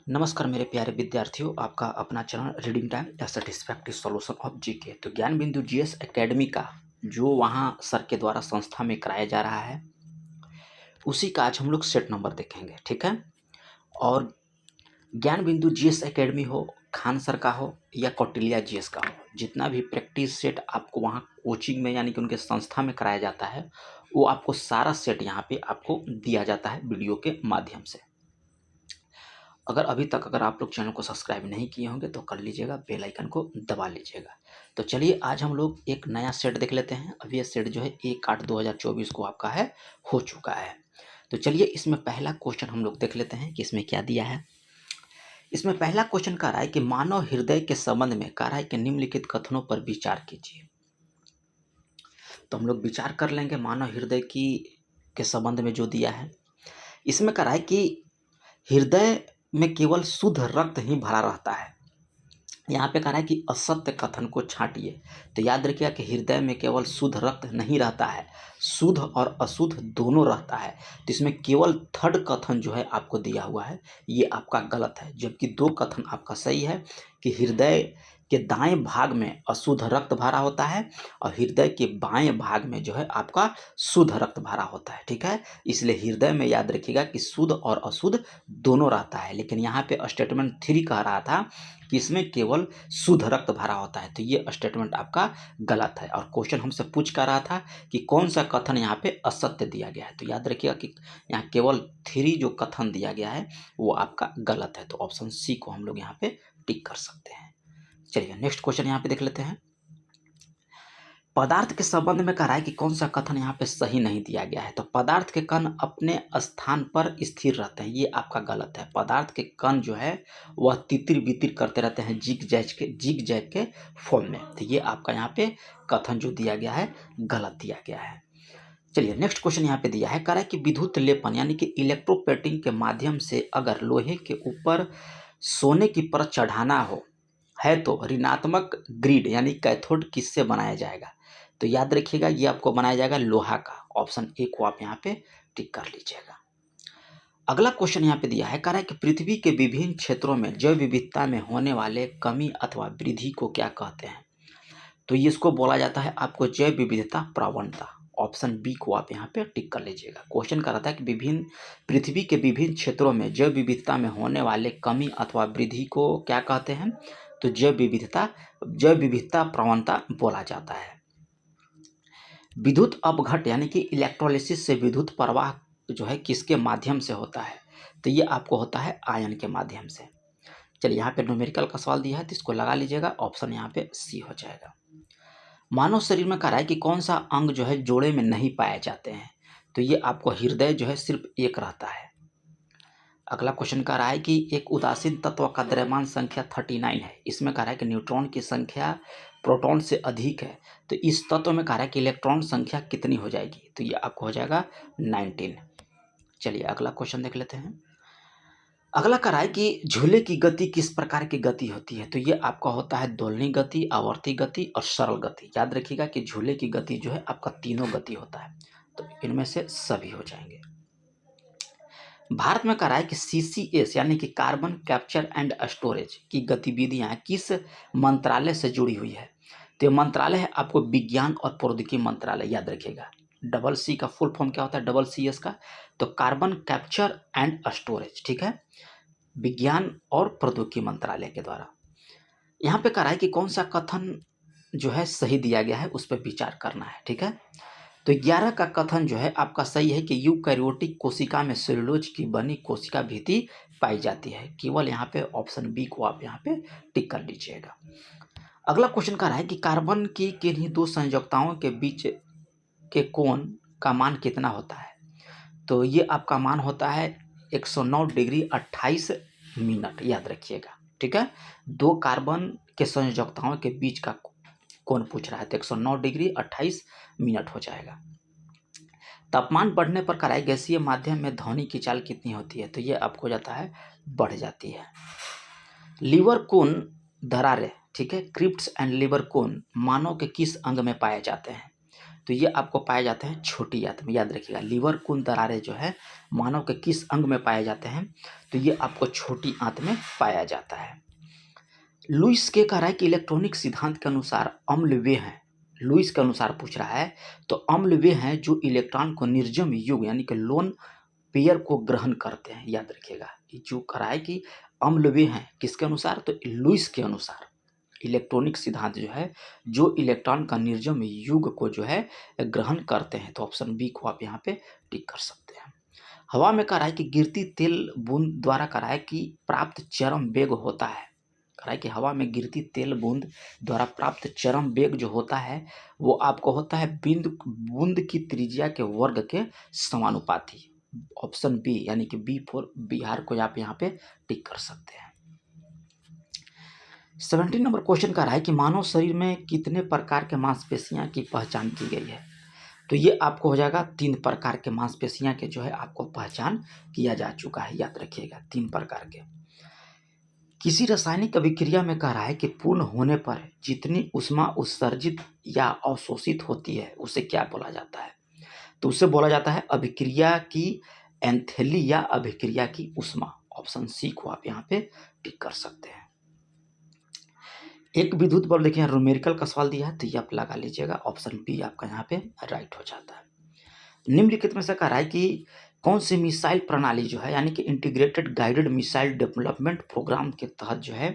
नमस्कार मेरे प्यारे विद्यार्थियों, आपका अपना चैनल रीडिंग टाइम या सेटिस्फैक्टरी सॉल्यूशन ऑफ जीके। तो ज्ञान बिंदु जीएस एकेडमी का जो वहाँ सर के द्वारा संस्था में कराया जा रहा है, उसी का आज हम लोग सेट नंबर देखेंगे, ठीक है। और ज्ञान बिंदु जीएस एकेडमी हो, खान सर का हो या कौटिल्या जीएस का हो, जितना भी प्रैक्टिस सेट आपको वहाँ कोचिंग में यानी कि उनके संस्था में कराया जाता है, वो आपको सारा सेट यहाँ पे आपको दिया जाता है वीडियो के माध्यम से। अगर आप लोग चैनल को सब्सक्राइब नहीं किए होंगे तो कर लीजिएगा, बेल आइकन को दबा लीजिएगा। तो चलिए आज हम लोग एक नया सेट देख लेते हैं। अब ये सेट जो है 1/8/2024 को आपका है हो चुका है। तो चलिए इसमें पहला क्वेश्चन हम लोग देख लेते हैं कि इसमें क्या दिया है। इसमें पहला क्वेश्चन कह रहा है कि मानव हृदय के संबंध में कह रहा है कि निम्नलिखित कथनों पर विचार कीजिए। तो हम लोग विचार कर लेंगे मानव हृदय की के संबंध में जो दिया है। इसमें कह रहा है कि हृदय में केवल शुद्ध रक्त ही भरा रहता है। यहाँ पे कह रहा है कि असत्य कथन को छांटिए। तो याद रखिएगा कि हृदय में केवल शुद्ध रक्त नहीं रहता है, शुद्ध और अशुद्ध दोनों रहता है। तो इसमें केवल थर्ड कथन जो है आपको दिया हुआ है, ये आपका गलत है। जबकि दो कथन आपका सही है कि हृदय के दाएं भाग में अशुद्ध रक्त भरा होता है और हृदय के बाएं भाग में जो है आपका शुद्ध रक्त भरा होता है, ठीक है। इसलिए हृदय में याद रखिएगा कि शुद्ध और अशुद्ध दोनों रहता है। लेकिन यहाँ पे स्टेटमेंट 3 कह रहा था कि इसमें केवल शुद्ध रक्त भरा होता है। तो ये स्टेटमेंट आपका गलत है। और क्वेश्चन हमसे पूछ कर रहा था कि कौन सा कथन यहाँ पे असत्य दिया गया है। तो याद रखिएगा कि यहाँ केवल 3 जो कथन दिया गया है वो आपका गलत है। तो ऑप्शन सी को हम लोग यहाँ पे टिक कर सकते हैं। चलिए नेक्स्ट क्वेश्चन यहाँ पे देख लेते हैं। पदार्थ के संबंध में कह रहा है कि कौन सा कथन यहाँ पे सही नहीं दिया गया है। तो पदार्थ के कण अपने स्थान पर स्थिर रहते हैं, ये आपका गलत है। पदार्थ के कण जो है वह तितिर बितिर करते रहते हैं जिग जैग के फॉर्म में। तो ये आपका यहाँ पे कथन जो दिया गया है गलत दिया गया है। चलिए नेक्स्ट क्वेश्चन यहाँ पे दिया है, कह रहा है कि विद्युत लेपन यानी कि इलेक्ट्रोप्लेटिंग के माध्यम से अगर लोहे के ऊपर सोने की परत चढ़ाना हो है तो ऋणात्मक ग्रिड यानी कैथोड किससे बनाया जाएगा। तो याद रखिएगा ये आपको बनाया जाएगा लोहा का। ऑप्शन ए को आप यहाँ पे टिक कर लीजिएगा। अगला क्वेश्चन यहाँ पे दिया है, कह रहा है कि पृथ्वी के विभिन्न क्षेत्रों में जैव विविधता में होने वाले कमी अथवा वृद्धि को क्या कहते हैं। तो ये इसको बोला जाता है आपको जैव विविधता प्रवणता। ऑप्शन बी को आप यहाँ पे टिक कर लीजिएगा। क्वेश्चन कर रहा था कि पृथ्वी के विभिन्न क्षेत्रों में जैव विविधता में होने वाले कमी अथवा वृद्धि को क्या कहते हैं। तो जैव विविधता प्रवणता बोला जाता है। विद्युत अपघट यानी कि इलेक्ट्रोलिसिस से विद्युत प्रवाह जो है किसके माध्यम से होता है। तो ये आपको होता है आयन के माध्यम से। चलिए यहाँ पे न्यूमेरिकल का सवाल दिया है तो इसको लगा लीजिएगा। ऑप्शन यहाँ पे सी हो जाएगा। मानव शरीर में कह रहा है कि कौन सा अंग जो है जोड़े में नहीं पाए जाते हैं। तो ये आपको हृदय जो है सिर्फ एक रहता है। अगला क्वेश्चन कह रहा है कि एक उदासीन तत्व का द्रव्यमान संख्या 39 है। इसमें कह रहा है कि न्यूट्रॉन की संख्या प्रोटॉन से अधिक है। तो इस तत्व में कह रहा है कि इलेक्ट्रॉन संख्या कितनी हो जाएगी। तो ये आपको हो जाएगा 19। चलिए अगला क्वेश्चन देख लेते हैं। अगला कह रहा है कि झूले की गति किस प्रकार की गति होती है। तो ये आपका होता है दोलनी गति, आवर्ती गति और सरल गति। याद रखिएगा कि झूले की गति जो है आपका तीनों गति होता है। तो इनमें से सभी हो जाएंगे। भारत में कह रहा है कि CCS यानी कि कार्बन कैप्चर एंड स्टोरेज की गतिविधियां किस मंत्रालय से जुड़ी हुई है। तो ये मंत्रालय है आपको विज्ञान और प्रौद्योगिकी मंत्रालय। याद रखिएगा डबल सी का फुल फॉर्म क्या होता है, डबल CS का। तो कार्बन कैप्चर एंड स्टोरेज, ठीक है, विज्ञान और प्रौद्योगिकी मंत्रालय के द्वारा। यहाँ पे कह रहा है कि कौन सा कथन जो है सही दिया गया है उस पर विचार करना है, ठीक है। तो 11 का कथन जो है आपका सही है कि यूकैरियोटिक कोशिका में सेलुलोज की बनी कोशिका भित्ति पाई जाती है। केवल यहाँ पे ऑप्शन बी को आप यहाँ पे टिक कर लीजिएगा। अगला क्वेश्चन कह रहा है कि कार्बन की किन्हीं दो संयोजकताओं के बीच के कोण का मान कितना होता है। तो ये आपका मान होता है 109 डिग्री 28 मिनट। याद रखिएगा, ठीक है। दो कार्बन के संयोजकताओं के बीच का कोण पूछ रहा है तो 109 डिग्री 28 मिनट हो जाएगा। तापमान बढ़ने पर कराई गैसीय माध्यम में ध्वनि की चाल कितनी होती है। तो ये आपको जाता है बढ़ जाती है। लीवर कोन दरारें, ठीक है, क्रिप्ट्स एंड लीवर कोन मानव के किस अंग में पाए जाते हैं। तो ये आपको पाए जाते हैं छोटी आंत में, याद रखिएगा। लीवर कुंद दरारें जो है मानव के किस अंग में पाए जाते हैं, तो ये आपको छोटी आंत में पाया जाता है। लुईस के कह रहा है कि इलेक्ट्रॉनिक सिद्धांत के अनुसार अम्ल वे हैं, लुईस के अनुसार पूछ रहा है, तो अम्ल वे हैं जो इलेक्ट्रॉन को निर्जम युग यानी कि लोन पेयर को ग्रहण करते हैं, याद रखिएगा। ये जो कह रहा है कि अम्ल वे हैं किसके अनुसार, तो लुईस के अनुसार इलेक्ट्रॉनिक सिद्धांत जो है जो इलेक्ट्रॉन का निर्जम युग को जो है ग्रहण करते हैं, तो ऑप्शन बी को आप यहाँ पे टिक कर सकते हैं। हवा में कह रहा है कि गिरती तेल बूंद द्वारा कह रहा है कि प्राप्त चरम वेग होता है, कह रहा है कि हवा में गिरती तेल बूंद द्वारा प्राप्त चरम वेग जो होता है वो आपको होता है बूंद की त्रिज्या के वर्ग के समानुपाती। ऑप्शन बी यानी कि बी फॉर बिहार को आप यहाँ पे टिक कर सकते हैं। 17 नंबर क्वेश्चन का रहा है कि मानव शरीर में कितने प्रकार के मांसपेशियां की पहचान की गई है, तो ये आपको हो जाएगा 3 प्रकार के मांसपेशियां के जो है आपको पहचान किया जा चुका है, याद रखिएगा 3 प्रकार के। किसी रासायनिक अभिक्रिया में कह रहा है कि पूर्ण होने पर जितनी ऊष्मा उत्सर्जित या अवशोषित होती है उसे क्या बोला जाता है, तो उसे बोला जाता है अभिक्रिया की एंथैली या अभिक्रिया की ऊष्मा। ऑप्शन सी को आप यहाँ पे टिक कर सकते हैं। एक विद्युत बल्ब देखिए न्यूमेरिकल का सवाल दिया है, तो ये आप लगा लीजिएगा, ऑप्शन बी आपका यहाँ पे राइट हो जाता है। निम्नलिखित में से कह रहा है कि कौन सी मिसाइल प्रणाली जो है यानी कि integrated guided missile development programme के तहत जो है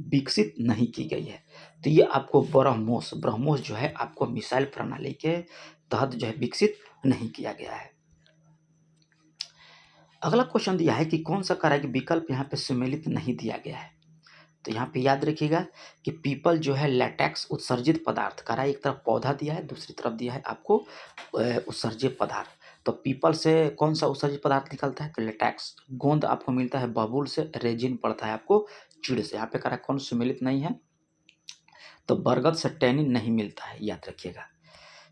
विकसित नहीं की गई है, तो ये आपको ब्रह्मोस जो है आपको मिसाइल प्रणाली के तहत जो है विकसित नहीं किया गया है। अगला क्वेश्चन दिया है कि कौन सा कह रहा है कि विकल्प यहाँ पे सम्मिलित नहीं दिया गया है, तो यहाँ पे याद रखिएगा कि पीपल जो है लैटेक्स उत्सर्जित पदार्थ कह रहा है, एक तरफ पौधा दिया है दूसरी तरफ दिया है आपको उत्सर्जित पदार्थ। तो पीपल से कौन सा उत्सर्जित पदार्थ निकलता है, तो लेटेक्स। गोंद आपको मिलता है बबूल से, रेजिन पड़ता है आपको चीड़ से। यहाँ पे कह रहा है कौन सम्मिलित नहीं है, तो बरगद से टैनिन नहीं मिलता है, याद रखिएगा।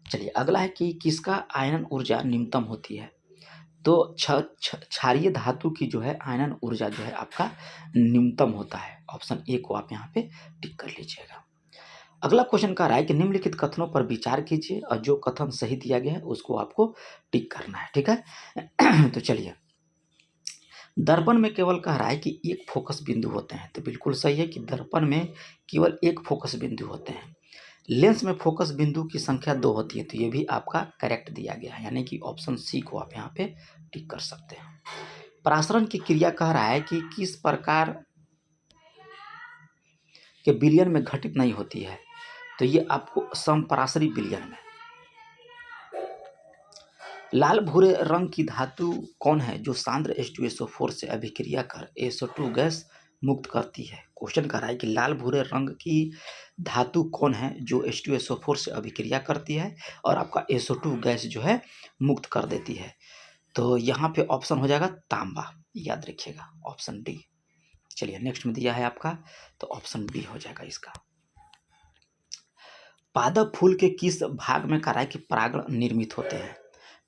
चलिए अगला है कि किसका आयनन ऊर्जा न्यूनतम होती है, तो क्षारीय धातु की जो है आयनन ऊर्जा जो है आपका न्यूनतम होता है। ऑप्शन ए को आप यहाँ पे टिक कर लीजिएगा। अगला क्वेश्चन कह रहा है कि निम्नलिखित कथनों पर विचार कीजिए और जो कथन सही दिया गया है उसको आपको टिक करना है, ठीक है। तो चलिए, दर्पण में केवल कह रहा है कि एक फोकस बिंदु होते हैं, तो बिल्कुल सही है कि दर्पण में केवल एक फोकस बिंदु होते हैं। लेंस में फोकस बिंदु की संख्या 2 होती है, तो ये भी आपका करेक्ट दिया गया है, यानी कि ऑप्शन सी को आप यहाँ पे टिक कर सकते हैं। परासरण की क्रिया कह रहा है कि किस प्रकार के विलयन में घटित नहीं होती है, तो ये आपको समपरासरी विलयन में। लाल भूरे रंग की धातु कौन है जो सांद्र H2SO4 से अभिक्रिया कर SO2 गैस मुक्त करती है। क्वेश्चन कर रहा है कि लाल भूरे रंग की धातु कौन है जो H2SO4 से अभिक्रिया करती है और आपका SO2 गैस जो है मुक्त कर देती है, तो यहाँ पे ऑप्शन हो जाएगा तांबा, याद रखिएगा ऑप्शन डी। चलिए नेक्स्ट में दिया है आपका, तो ऑप्शन बी हो जाएगा इसका। पादप फूल के किस भाग में कह रहा है कि परागण निर्मित होते हैं,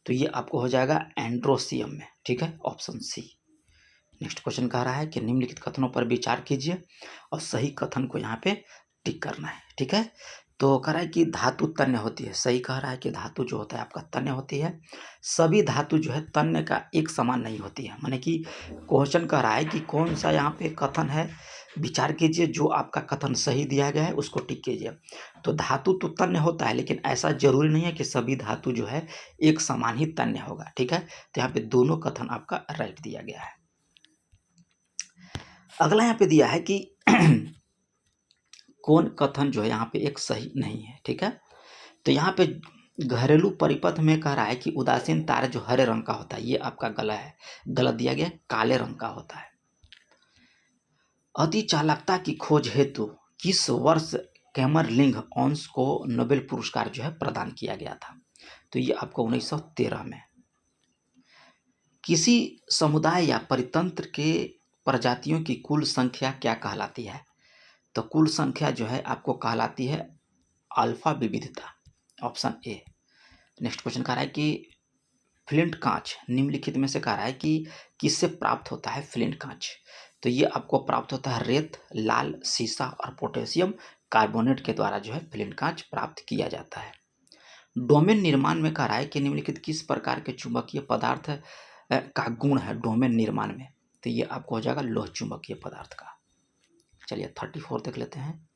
तो ये आपको हो जाएगा एंड्रोसियम में, ठीक है, ऑप्शन सी। नेक्स्ट क्वेश्चन कह रहा है कि निम्नलिखित कथनों पर विचार कीजिए और सही कथन को यहाँ पे टिक करना है, ठीक है। तो कह रहा है कि धातु तन्य होती है, सही कह रहा है कि धातु जो होता है आपका तन्य होती है। सभी धातु जो है तन्य का एक समान नहीं होती है, माने कि क्वेश्चन कह रहा है कि कौन सा यहाँ पे कथन है, विचार कीजिए, जो आपका कथन सही दिया गया है उसको टिक कीजिए। तो धातु तो तन्य होता है, लेकिन ऐसा जरूरी नहीं है कि सभी धातु जो है एक समान ही तन्य होगा, ठीक है। तो यहाँ पे दोनों कथन आपका राइट दिया गया है। अगला यहाँ पे दिया है कि कौन कथन जो है यहाँ पे एक सही नहीं है, ठीक है। तो यहाँ पे घरेलू परिपथ में कह रहा है कि उदासीन तार जो हरे रंग का होता है, ये आपका गलत दिया गया, काले रंग का होता है। अति चालकता की खोज हेतु किस वर्ष कैमरलिंग ऑन्स को नोबेल पुरस्कार जो है प्रदान किया गया था, तो ये आपको 1913 में। किसी समुदाय या परितंत्र के प्रजातियों की कुल संख्या क्या कहलाती है, तो कुल संख्या जो है आपको कहलाती है अल्फा विविधता, ऑप्शन ए। नेक्स्ट क्वेश्चन कह रहा है कि फ्लिंट कांच निम्नलिखित में से कह रहा है कि किससे प्राप्त होता है फ्लिंट कांच, तो ये आपको प्राप्त होता है रेत, लाल सीसा और पोटेशियम कार्बोनेट के द्वारा जो है फ्लिंट कांच प्राप्त किया जाता है। डोमेन निर्माण में कह रहा है कि निम्नलिखित किस प्रकार के चुंबकीय पदार्थ का गुण है डोमेन निर्माण में, तो ये आपको हो जाएगा लोह चुंबकीय पदार्थ का। चलिए 34 देख लेते हैं।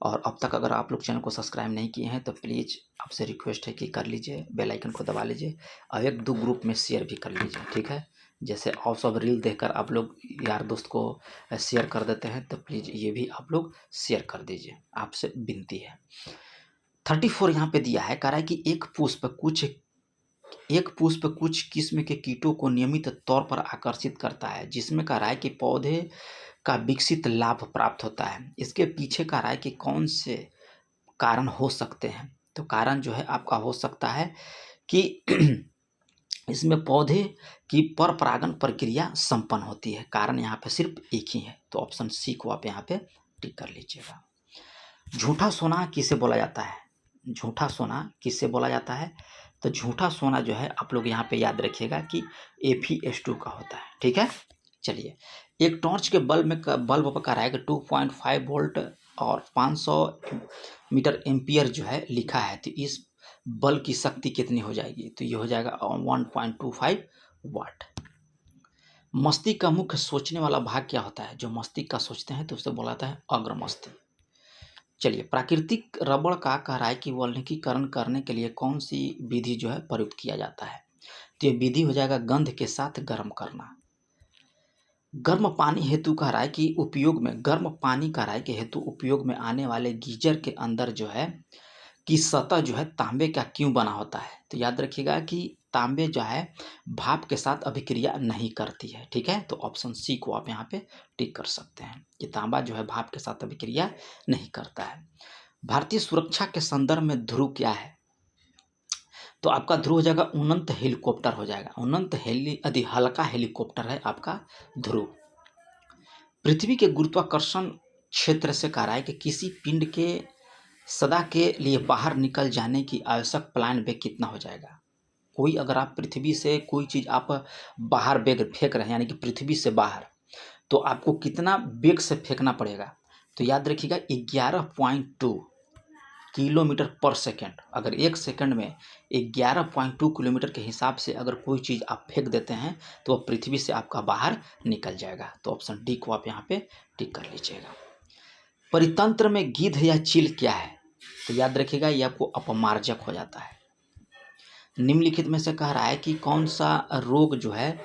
और अब तक अगर आप लोग चैनल को सब्सक्राइब नहीं किए हैं तो प्लीज़ आपसे रिक्वेस्ट है कि कर लीजिए, बेल आइकन को दबा लीजिए और 1-2 ग्रुप में शेयर भी कर लीजिए, ठीक है। जैसे और सब रील देखकर आप लोग यार दोस्त को शेयर कर देते हैं, तो प्लीज़ ये भी आप लोग शेयर कर दीजिए, आपसे विनती है। 34 यहाँ पे दिया है, कह रहा है कि एक पुष्प कुछ किस्म के कीटों को नियमित तौर पर आकर्षित करता है, जिसमें कह रहा है कि पौधे का विकसित लाभ प्राप्त होता है। इसके पीछे कह रहा है कि कौन से कारण हो सकते हैं, तो कारण जो है आपका हो सकता है कि इसमें पौधे की पर परागण प्रक्रिया संपन्न होती है। कारण यहाँ पे सिर्फ एक ही है, तो ऑप्शन सी को आप यहाँ पे टिक कर लीजिएगा। झूठा सोना किसे बोला जाता है? झूठा सोना किससे बोला जाता है? तो झूठा सोना जो है आप लोग यहाँ पे याद रखिएगा कि Fe2 का होता है, ठीक है। चलिए, एक टॉर्च के बल्ब पर कह रहा है कि 2.5 वोल्ट और 500 मीटर एम्पियर जो है लिखा है, तो इस बल्ब की शक्ति कितनी हो जाएगी? तो ये हो जाएगा 1.25 वाट। मस्तिष्क का मुख्य सोचने वाला भाग क्या होता है? जो मस्तिष्क का सोचते हैं तो उसे बोला जाता है अग्रमस्तिष्क। चलिए, प्राकृतिक रबड़ का कह रहा है कि वल्कनीकरण करने के लिए कौन सी विधि जो है प्रयुक्त किया जाता है? तो ये विधि हो जाएगा गंध के साथ गर्म करना। गर्म पानी हेतु कह रहा है कि गर्म पानी कह रहा है कि हेतु उपयोग में आने वाले गीजर के अंदर जो है की सतह जो है तांबे का क्यों बना होता है? तो याद रखिएगा कि तांबे जो है भाप के साथ अभिक्रिया नहीं करती है, ठीक है। तो ऑप्शन सी को आप यहाँ पे टिक कर सकते हैं कि तांबा जो है भाप के साथ अभिक्रिया नहीं करता है। भारतीय सुरक्षा के संदर्भ में ध्रुव क्या है? तो आपका ध्रुव हो जाएगा उन्नत हेलीकॉप्टर हो जाएगा। यदि हल्का हेलीकॉप्टर है आपका ध्रुव। पृथ्वी के गुरुत्वाकर्षण क्षेत्र से कह रहा है कि किसी पिंड के सदा के लिए बाहर निकल जाने की आवश्यक प्लान वेग कितना हो जाएगा? कोई अगर आप पृथ्वी से कोई चीज़ आप बाहर वेग फेंक रहे हैं, यानी कि पृथ्वी से बाहर, तो आपको कितना वेग से फेंकना पड़ेगा? तो याद रखिएगा 11.2 किलोमीटर पर सेकंड। अगर 1 सेकंड में 11.2 किलोमीटर के हिसाब से अगर कोई चीज़ आप फेंक देते हैं तो वह पृथ्वी से आपका बाहर निकल जाएगा। तो ऑप्शन डी को आप यहाँ पे टिक कर लीजिएगा। परितंत्र में गिद्ध या चील क्या है? तो याद रखिएगा ये आपको अपमार्जक हो जाता है। निम्नलिखित में से कह रहा है कि कौन सा रोग जो है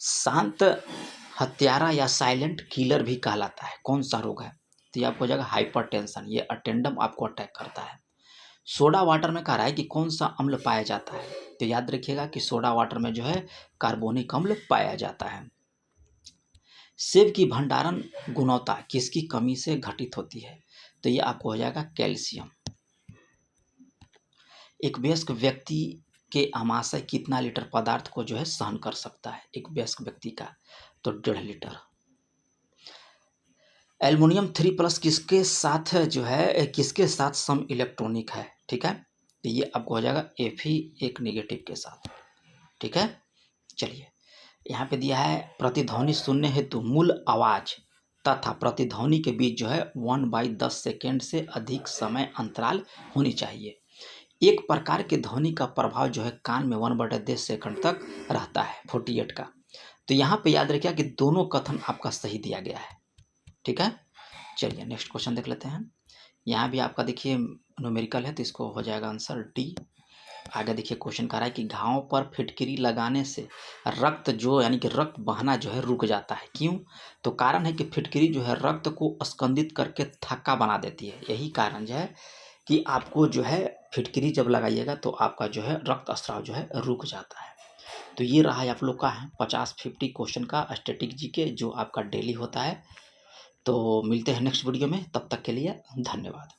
शांत हत्यारा या साइलेंट किलर भी कहलाता है? कौन सा रोग है? तो ये आपको हो जाएगा हाइपरटेंशन, ये अटेंडम आपको अटैक करता है। सोडा वाटर में कह रहा है कि कौन सा अम्ल पाया जाता है? तो याद रखिएगा कि सोडा वाटर में जो है कार्बोनिक अम्ल पाया जाता है। सेब की भंडारण गुणवत्ता किसकी कमी से घटित होती है? तो ये आपको हो जाएगा कैल्शियम। एक वयस्क व्यक्ति के आमाशय कितना लीटर पदार्थ को जो है सहन कर सकता है एक वयस्क व्यक्ति का? तो 1.5 लीटर। एल्युमिनियम 3+ किसके साथ सम इलेक्ट्रॉनिक है? ठीक है, तो ये आपको हो जाएगा Fe एक नेगेटिव के साथ, ठीक है। चलिए, यहाँ पे दिया है प्रतिध्वनि सुनने हेतु मूल आवाज तथा प्रतिध्वनि के बीच जो है 1/10 सेकेंड से अधिक समय अंतराल होनी चाहिए। एक प्रकार के ध्वनि का प्रभाव जो है कान में 1/10 सेकंड तक रहता है 48 का। तो यहाँ पे याद रखिए कि दोनों कथन आपका सही दिया गया है, ठीक है। चलिए नेक्स्ट क्वेश्चन देख लेते हैं। यहाँ भी आपका देखिए न्यूमेरिकल है, तो इसको हो जाएगा आंसर डी। आगे देखिए क्वेश्चन कह रहा है कि घाव पर फिटकिरी लगाने से रक्त जो यानी कि रक्त बहना जो है रुक जाता है, क्यों? तो कारण है कि फिटकिरी जो है रक्त को स्कंदित करके थक्का बना देती है। यही कारण जो है कि आपको जो है फिटकिरी जब लगाइएगा तो आपका जो है रक्त स्राव जो है रुक जाता है। तो ये रहा है आप लोग का है 50-50 क्वेश्चन का स्टैटिक जीके जो आपका डेली होता है। तो मिलते हैं नेक्स्ट वीडियो में, तब तक के लिए धन्यवाद।